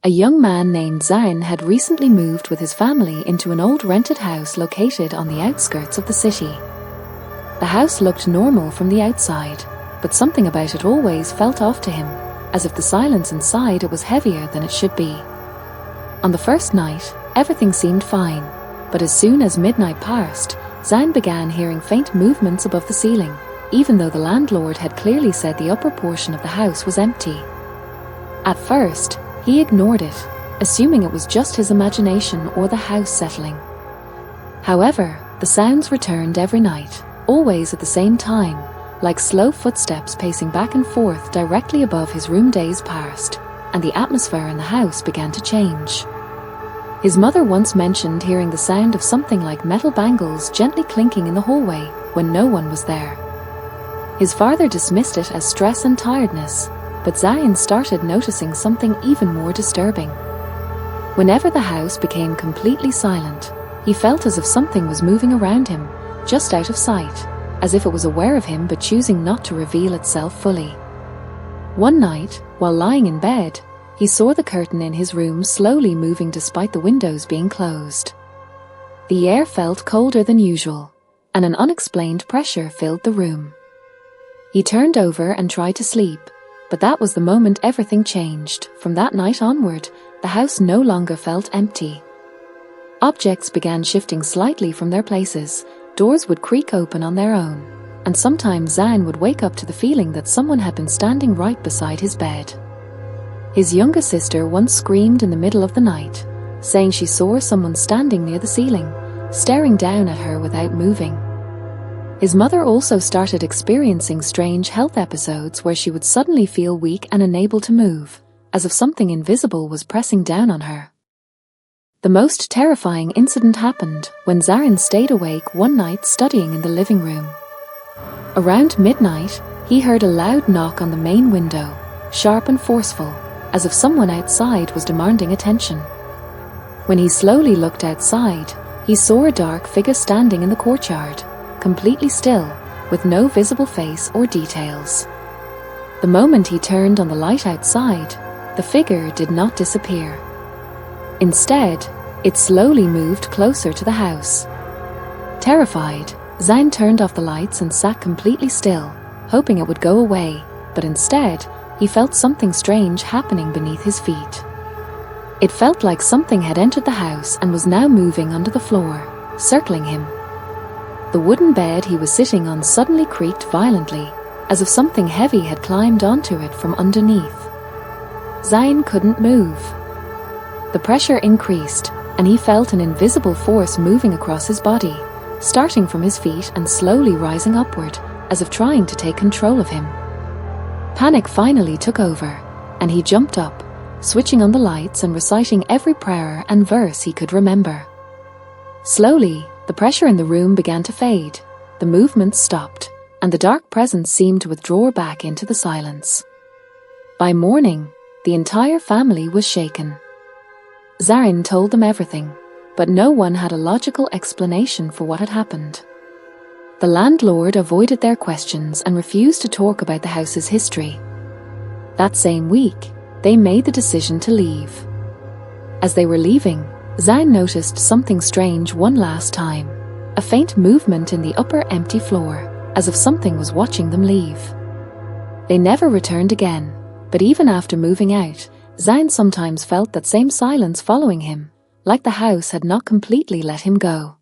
A young man named Zain had recently moved with his family into an old rented house located on the outskirts of the city. The house looked normal from the outside, but something about it always felt off to him, as if the silence inside it was heavier than it should be. On the first night, everything seemed fine, but as soon as midnight passed, Zain began hearing faint movements above the ceiling, even though the landlord had clearly said the upper portion of the house was empty. At first, he ignored it, assuming it was just his imagination or the house settling. However, the sounds returned every night, always at the same time, like slow footsteps pacing back and forth directly above his room. Days passed, and the atmosphere in the house began to change. His mother once mentioned hearing the sound of something like metal bangles gently clinking in the hallway when no one was there. His father dismissed it as stress and tiredness, but Zain started noticing something even more disturbing. Whenever the house became completely silent, he felt as if something was moving around him, just out of sight, as if it was aware of him but choosing not to reveal itself fully. One night, while lying in bed, he saw the curtain in his room slowly moving despite the windows being closed. The air felt colder than usual, and an unexplained pressure filled the room. He turned over and tried to sleep, but that was the moment everything changed. From that night onward, the house no longer felt empty. Objects began shifting slightly from their places, doors would creak open on their own, and sometimes Zain would wake up to the feeling that someone had been standing right beside his bed. His younger sister once screamed in the middle of the night, saying she saw someone standing near the ceiling, staring down at her without moving. His mother also started experiencing strange health episodes where she would suddenly feel weak and unable to move, as if something invisible was pressing down on her. The most terrifying incident happened when Zain stayed awake one night studying in the living room. Around midnight, he heard a loud knock on the main window, sharp and forceful, as if someone outside was demanding attention. When he slowly looked outside, he saw a dark figure standing in the courtyard, completely still, with no visible face or details. The moment he turned on the light outside, the figure did not disappear. Instead, it slowly moved closer to the house. Terrified, Zain turned off the lights and sat completely still, hoping it would go away, but instead, he felt something strange happening beneath his feet. It felt like something had entered the house and was now moving under the floor, circling him. The wooden bed he was sitting on suddenly creaked violently, as if something heavy had climbed onto it from underneath. Zain couldn't move. The pressure increased, and he felt an invisible force moving across his body, starting from his feet and slowly rising upward, as if trying to take control of him. Panic finally took over, and he jumped up, switching on the lights and reciting every prayer and verse he could remember. Slowly, the pressure in the room began to fade, the movements stopped, and the dark presence seemed to withdraw back into the silence. By morning, the entire family was shaken. Zain told them everything, but no one had a logical explanation for what had happened. The landlord avoided their questions and refused to talk about the house's history. That same week, they made the decision to leave. As they were leaving, Zain noticed something strange one last time, a faint movement in the upper empty floor, as if something was watching them leave. They never returned again, but even after moving out, Zain sometimes felt that same silence following him, like the house had not completely let him go.